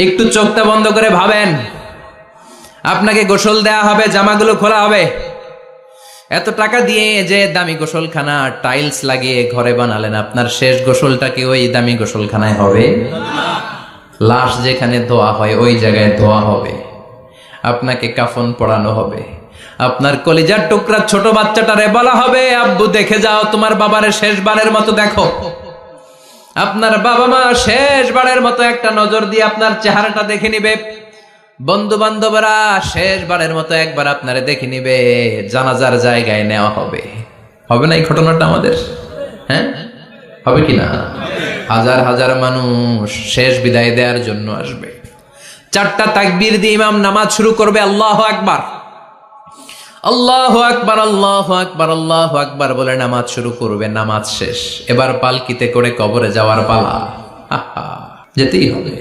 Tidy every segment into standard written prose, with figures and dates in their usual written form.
একটু চোখটা বন্ধ করে ভাবেন, আপনাকে গোসল দেয়া হবে, জামাগুলো খোলা হবে। এত টাকা দিয়ে যে দামি গোসলখানা টাইলস লাগিয়ে ঘরে বানালেন, আপনার শেষ গোসলটা কি ওই দামি গোসলখানায় হবে? লাশ যেখানে ধোয়া হয় ওই জায়গায় ধোয়া হবে। আপনাকে কাফন পরানো হবে। আপনার কলিজার টুকরা ছোট বাচ্চাটারে বলা হবে, আব্বু দেখে যাও তোমার বাবারে শেষবারের মতো দেখো। আপনার বাবা মা শেষবারের মতো একটা নজর দিয়ে আপনার চেহারাটা দেখে নিবে। বন্ধু বান্ধবরা শেষবারের মতো একবার আপনারে দেখে নিবে। জানাজার জায়গায় নেওয়া হবে। হবে না এই ঘটনাটা আমাদের? হ্যাঁ, হবে কিনা? হাজার হাজার মানুষ শেষ বিদায় দেওয়ার জন্য আসবে। 4টা তাকবীর দিয়ে ইমাম নামাজ শুরু করবে। আল্লাহু আকবার, আল্লাহু আকবার, আল্লাহু আকবার, আল্লাহু আকবার বলে নামাজ শুরু করবে। নামাজ শেষ, এবার পালকিতে করে কবরে যাওয়ার পালা। যেতেই হবে,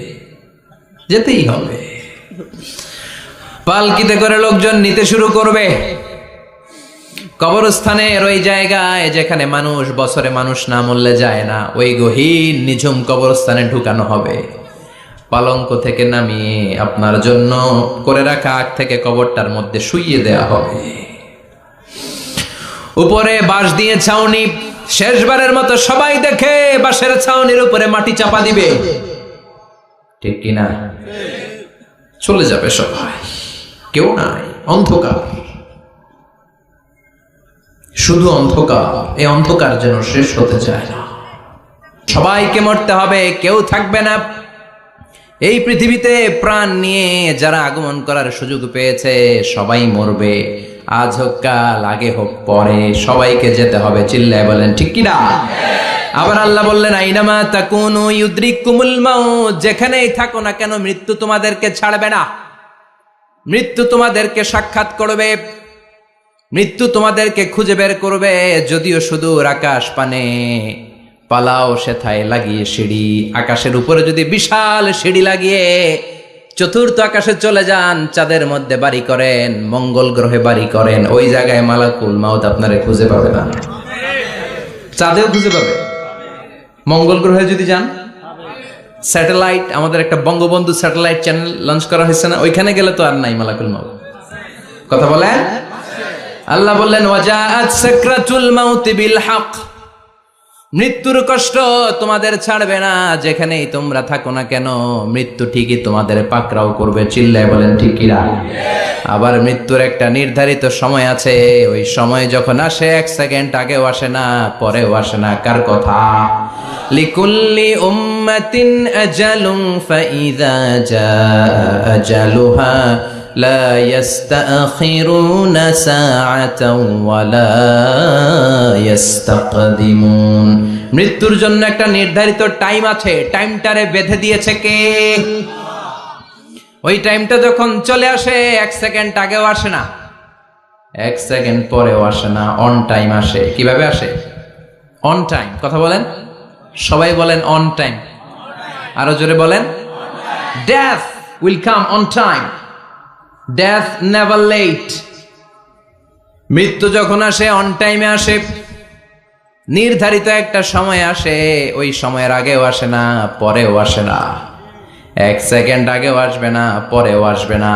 যেতেই হবে। পালকিতে করে লোকজন নিতে শুরু করবে। কবরস্থানের ওই জায়গায় যেখানে মানুষ বছরে মানুষ না মরলে যায় না, ওই গহীন নিঝুম কবরস্থানে ঢুকানো হবে। পালঙ্ক থেকে নামিয়ে আপনার জন্য করে রাখা আগ থেকে কবরটার মধ্যে শুইয়ে দেয়া হবে। উপরে বাঁশ দিয়ে ছাউনি, শেষবারের মতো সবাই দেখে বাঁশের ছাউনির উপরে মাটি চাপা দিবে। ঠিক কিনা? চলে যাবে সবাই, কেউ নাই, অন্ধকার, শুধু অন্ধকার। এই অন্ধকার যেন শেষ হতে চায় না। সবাইকে মরতে হবে, কেউ থাকবে না এই পৃথিবীতে। প্রাণ নিয়ে যারা আগমন করার সুযোগ পেয়েছে সবাই মরবে। আজ হোক কাল, আগে হোক পরে, সবাইকে যেতে হবে। চিল্লায় বলেন ঠিক কিনা? আবার আল্লাহ বললেন, আইনামা তাকুনু ইউদরিকুমুল মাউত, যেখানেই থাকো না কেন মৃত্যু তোমাদেরকে ছাড়বে না। মৃত্যু তোমাদেরকে সাক্ষাৎ করবে, মৃত্যু তোমাদেরকে খুঁজে বের করবে। যদিও সুদূর আকাশ পানে, পালাও সেথায় লাগিয়ে সিঁড়ি। আকাশের উপরে যদি বিশাল সিঁড়ি লাগিয়ে চতুর্থ আকাশে চলে যান, চাঁদের মধ্যে বাড়ি করেন, মঙ্গল গ্রহে বাড়ি করেন, ওই জায়গায় মালাকুল মাউত আপনারে খুঁজে পাবে না। চাঁদেও খুঁজে পাবে। মঙ্গল গ্রহে যদি যান, স্যাটেলাইট, আমাদের একটা বঙ্গবন্ধু স্যাটেলাইট চ্যানেল লঞ্চ করা হয়েছে না, ওইখানে গেলে তো আর নাই মালাকুল মাউত। কথা বলেন। আল্লাহ বললেন, ওয়াজাআত সাকরাতুল মাউত বিল হক, মৃত্যুর কষ্ট তোমাদের ছাড়বে না। যেখানেই তোমরা থাকো না কেন মৃত্যু ঠিকই তোমাদের পাকড়াও করবে। চিল্লায় বলেন ঠিক কিনা? আবার মৃত্যুর একটা নির্ধারিত সময় আছে। ওই সময় যখন আসে 1 সেকেন্ড আগেও আসে না, পরেও আসে না। কার কথা? লিকুল্লি উম্মাতিন আজালুন ফাইযা জাআ আজালুহা লা ইস্তাখিরুনা সাআতাও ওয়ালা ইস্তাকদিমুন। মৃত্যুর জন্য একটা নির্ধারিত টাইম আছে। টাইমটারে বেঁধে দিয়েছে কে? ওই টাইমটা যখন চলে আসে 1 সেকেন্ড আগেও আসে না, 1 সেকেন্ড পরেও আসে না, অন টাইম আসে। কিভাবে আসে? On time. কথা বলেন, সবাই বলেন অন টাইম। আরো জোরে বলেন, death will come on time, death never late. মৃত্যু যখন আসে অন টাইমে আসে, নির্ধারিত একটা সময় আসে। ওই সময়ের আগেও আসে না, পরেও আসে না। 1 সেকেন্ড আগেও আসবে না, পরেও আসবে না।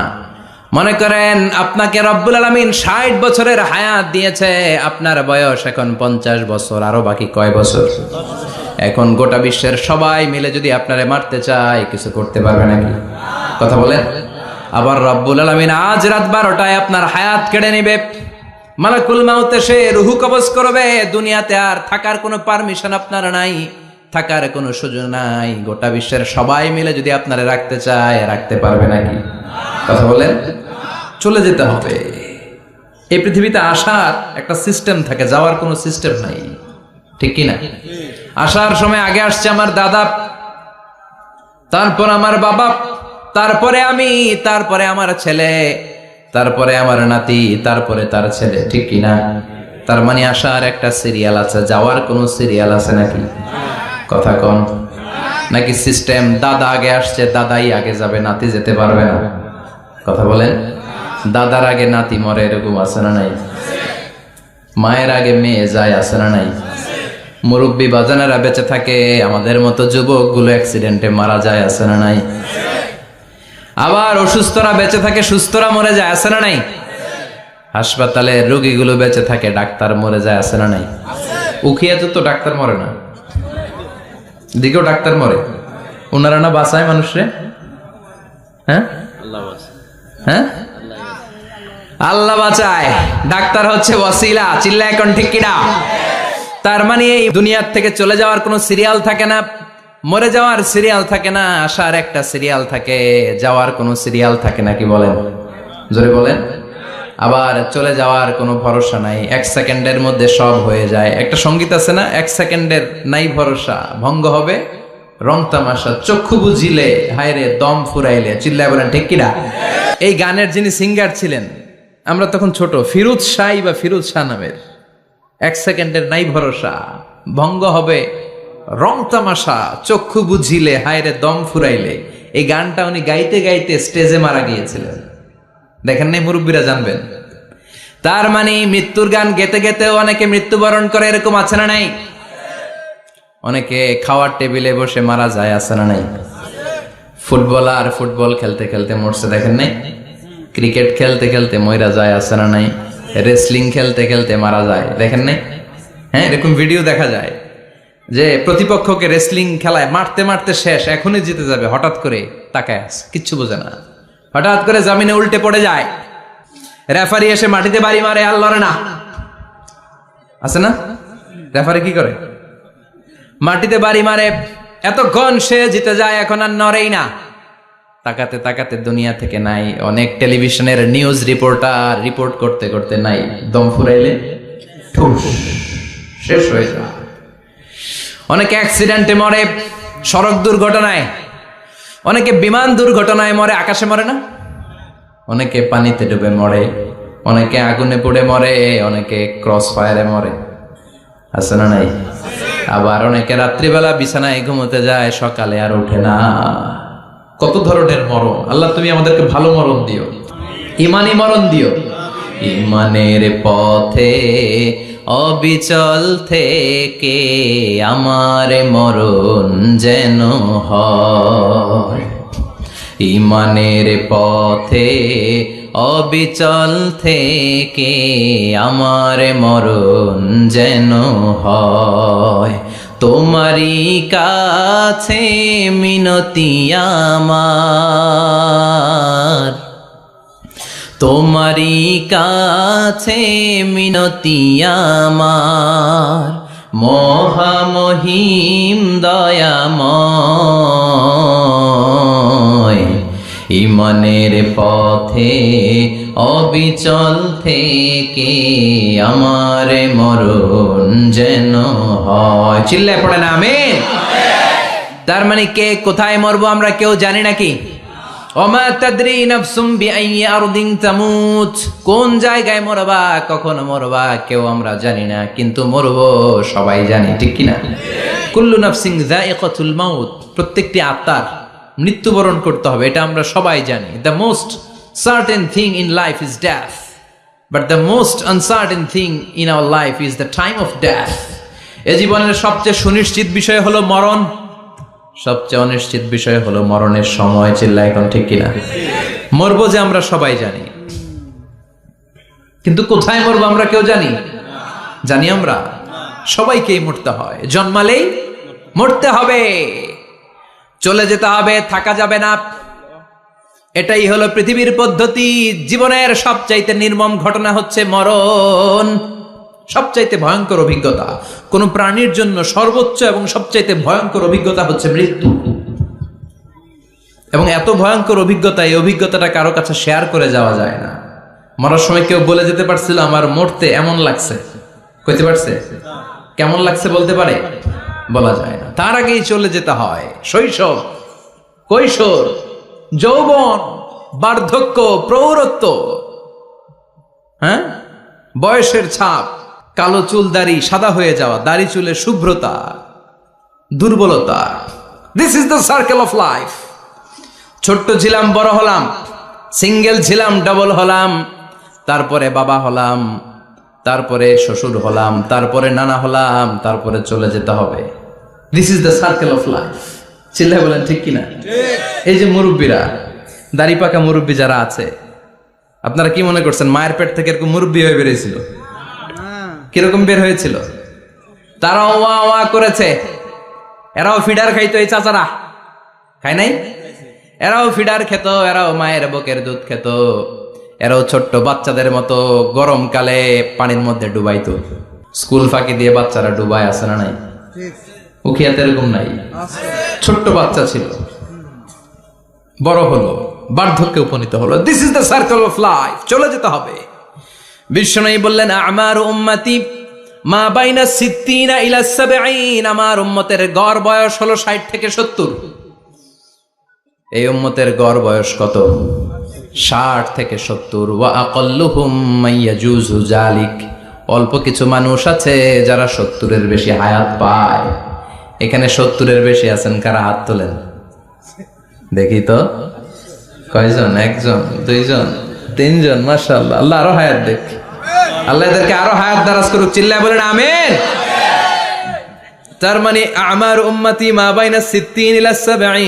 মনে করেন আপনাকে রব্বুল আলামিন 60 বছরের হায়াত দিয়েছে, আপনার বয়স এখন 50 বছর, আরো বাকি কয় বছর? এখন গোটা বিশ্বের সবাই মিলে যদি আপনারে মারতে চায়, কিছু করতে পারবে নাকি? কথা বলেন। আবার রব্বুল আলামিন আজ রাত 12টায় আপনার হায়াত কেড়ে নিবে। মালাকুল মাউত এসে রুহু কবজ করবে। দুনিয়াতে আর থাকার কোনো পারমিশন আপনার নাই, থাকার কোনো সুযোগ নাই। গোটা বিশ্বের সবাই মিলে যদি আপনারে রাখতে চায়, রাখতে পারবে নাকি? কথা বলেন। চলে যেতে হবে। এই পৃথিবীতে আসার একটা সিস্টেম থাকে, যাওয়ার কোনো সিস্টেম নাই। ঠিক কিনা? আসার সময় আগে আসছে আমার দাদা, তারপর আমার বাবা, তারপরে আমি, তারপরে আমার ছেলে, তারপরে আমার নাতি, তারপরে তার ছেলে। ঠিক কিনা? তার মানে আসার একটা সিরিয়াল আছে, যাওয়ার কোনো সিরিয়াল আছে নাকি? কথা কন। নাকি সিস্টেম দাদা আগে আসছে, দাদাই আগে যাবে, নাতি যেতে পারবে না? কথা বলেন। দাদার আগে নাতি মরে, এরকম আছে না নাই? মায়ের আগে মেয়ে যায়, আছে না নাই? মুরব্বী বাজানেরা বেঁচে থাকে, আমাদের মতো যুবক গুলো অ্যাক্সিডেন্টে মারা যায়, আছে না নাই? আবার অসুস্থরা বেঁচে থাকে, সুস্থরা মরে যায়, আছে না নাই? হাসপাতালে রোগীগুলো বেঁচে থাকে, ডাক্তার মরে যায়, আছে না নাই? উখিয়াতে তো ডাক্তার মরে না, দিকেও ডাক্তার মরে, ওনারা না বাঁচায় মানুষরে? হ্যাঁ হ্যাঁ, আল্লাহ বাঁচায়, ডাক্তার হচ্ছে ওয়াসিলা। চিল্লা এখন ঠিক কিনা? তার মানে এই দুনিয়ার থেকে চলে যাওয়ার কোনো সিরিয়াল থাকে না, মরে যাওয়ার সিরিয়াল থাকে না, আসার একটা সিরিয়াল থাকে, যাওয়ার কোনো সিরিয়াল থাকে না। কি বলেন? জোরে বলেন। আবার চলে যাওয়ার কোনো ভরসা নাই, এক সেকেন্ডের মধ্যে সব হয়ে যায়। একটা সঙ্গীত আছে না, এক সেকেন্ডের নাই ভরসা, ভঙ্গ হবে রং তামাশা, চক্ষু বুঝিলে হায়রে দম ফুরাইলে। চিল্লায় বলেন ঠিক কিনা? এই গানের যিনি সিঙ্গার ছিলেন, আমরা তখন ছোট, ফিরোজ শাহ বা ফিরোজ শাহ নামের, এক সেকেন্ডের নাই ভরসা, ভঙ্গ হবে রং তামাশা, চক্ষু বুঝিলে হায়রে দম ফুরাইলে। এই গানটা উনি গাইতে গাইতে স্টেজে মারা গিয়েছিলেন। দেখেন নাই? মুরব্বীরা জানবেন। তার মানে মৃত্যুর গান গেতে গেতেও অনেকে মৃত্যুবরণ করে, এরকম আছে না নাই? অনেকে খাওয়ার টেবিলে বসে মারা যায়, আছে না নাই? ফুটবলার ফুটবল খেলতে খেলতে মরছে, দেখেন নাই? ক্রিকেট খেলতে খেলতে মইরা যায়, আছে না নাই? রেসলিং খেলতে খেলতে মারা যায়, দেখেন নাই? হ্যাঁ, এরকম ভিডিও দেখা যায় যে প্রতিপক্ষকে রেসলিং খেলায় মারতে মারতে শেষ, এখনই জিতে যাবে, হঠাৎ করে তাকায় আছে, কিচ্ছু বোঝে না, হঠাৎ করে জামিনে উল্টে পড়ে যায়, রেফারি এসে মাটিতে বাড়ি মারে, আর লড়ে না, আছে না? রেফারি কি করে? মাটিতে বাড়ি মারে, এতক্ষণ সে জিতে যায়, এখন আর নড়েই না। তাকাতে তাকাতে দুনিয়া থেকে নাই। অনেক টেলিভিশনের নিউজ রিপোর্টার রিপোর্ট করতে করতে নাই, দম ফুরাইলে ঠুস শেষ হয়ে যায়। অনেকে অ্যাক্সিডেন্টে মরে, সড়ক দুর্ঘটনায়, অনেকে বিমান দুর্ঘটনায় মরে, আকাশে মরে না? অনেকে পানিতে ডুবে মরে, অনেকে আগুনে পুড়ে মরে, অনেকে ক্রস ফায়ারে মরে, আছে না নাই? আবার অনেকে রাত্রিবেলা বিছানায় ঘুমোতে যায়, সকালে আর ওঠে না। কত ধরনের মরণ! আল্লাহ তুমি আমাদেরকে ভালো মরণ দিও, ইমানি মরণ দিও। ইমানের পথে অবিচল থেকে আমার মরণ যেন হয়, ইমানের পথে অবিচল থেকে আমার মরণ যেন হয়। তোমারই কাছে মিনতি আমার, তোমারই কাছে মিনতি আমার, মহামহিম দয়াময়। ইমানের পথে অবিচল থেকে আমার মরণ যেন হয়। চিল্লায় পড়ে না আমিন? তার মানে কে কোথায় মরবো আমরা কেউ জানি নাকি? ওমা তাদরি নাফসুম বিআইয়ি আরদিন তামুত, কোন জায়গায় মরবা, কখন মরবা কেউ আমরা জানি না, কিন্তু মরবো সবাই জানি, ঠিক কিনা? কুল্লু নাফসিন যায়িকাতুল মাউত, প্রত্যেকটি আত্মার মৃত্যুবরণ করতে হবে, এটা আমরা সবাই জানি। The most certain thing in life is death, but the most uncertain thing in our life is the time of death. এ জীবনের সবচেয়ে সুনিশ্চিত বিষয় হলো মরণ, সবচেয়ে অনিশ্চিত বিষয় হলো মরণের সময়। চিল্লা এখন ঠিক কিনা? মরবো যে আমরা সবাই জানি, কিন্তু কোথায় মরবো আমরা কেউ জানি? জানি আমরা? সবাইকেই মরতে হয়, জন্মালেই মরতে হবে, চলে যেতে হবে, থাকা যাবে না। এটাই হলো পৃথিবীর পদ্ধতি। জীবনের সবচাইতে নির্মম ঘটনা হচ্ছে মরণ, সবচাইতে ভয়ঙ্কর অভিজ্ঞতা। কোন প্রাণীর জন্য সর্বোচ্চ এবং সবচাইতে ভয়ঙ্কর অভিজ্ঞতা হচ্ছে মৃত্যু। এবং এত ভয়ঙ্কর অভিজ্ঞতা, এই অভিজ্ঞতাটা কারো কাছে শেয়ার করে যাওয়া যায় না। মরার সময় কেউ বলে যেতে পারছিল আমার মরতে এমন লাগছে, কইতে পারছে? কেমন লাগছে বলতে পারে? বলা যায় না। তার আগেই চলে যেতে হয়। শৈশব, কৈশোর, যৌবন, বার্ধক্য, প্রৌঢ়ত্ব, হ্যাঁ, বয়সের ছাপ, কালো চুল দাড়ি সাদা হয়ে যাওয়া, দাড়ি চুলের শুভ্রতা, দুর্বলতা। This is the circle of life. ছোট্ট ছিলাম, বড় হলাম, সিঙ্গেল ছিলাম, ডাবল হলাম, তারপরে বাবা হলাম, তারপরে শ্বশুর হলাম, তারপরে নানা হলাম, তারপরে চলে যেতে হবে। This is the circle of life. চিল্লায় বলেন ঠিক কিনা? এই যে মুরব্বীরা, দাড়ি পাকা মুরব্বী যারা আছে, আপনারা কি মনে করছেন মায়ের পেট থেকে এরকম মুরব্বী হয়ে বেরিয়েছিল? কিরকম বের হয়েছিল? তারাও ওয়া ওয়া করেছে। এরাও ফিডার খাইতো, এই চাচারা খায় নাই? এরাও ফিডার খেত, এরাও মায়ের বুকের দুধ খেত, এরাও ছোট্ট বাচ্চাদের মতো গরমকালে পানির মধ্যে ডুবাইতো। স্কুল ফাঁকি দিয়ে বাচ্চারা ডুবায়, আছে না নাই? উখিয়াতে এরকম নাই? ছোট্ট বাচ্চা ছিল, বড় হলো, বার্ধক্যে উপনীত হলো। This is the circle of life, চলে যেতে হবে। বিশ্বনবী বললেন আমার উম্মতি মা বাইনা 60 ইলা 70, আমার উম্মতের গড় বয়স হলো 60 থেকে 70। এই উম্মতের গড় বয়স কত? 60 থেকে 70। ওয়া আকাল্লুহুম মাইয়াজুজু জালিক, অল্প কিছু মানুষ আছে যারা 70-এর বেশি হায়াত পায়। এখানে 70-এর বেশি আছেন কারা? হাত তোলেন দেখি তো। কয়জন? একজন, দুইজন, তিনজন। মাশাআল্লাহ, আল্লাহ আরো হায়াত দেখ, আল্লাহ এদেরকে আরো হায়াত দারাজ করুক। চিল্লায় বলেন আমিন। তার মানে আমার উম্মতি মা বাইনা 60 ইলা 70।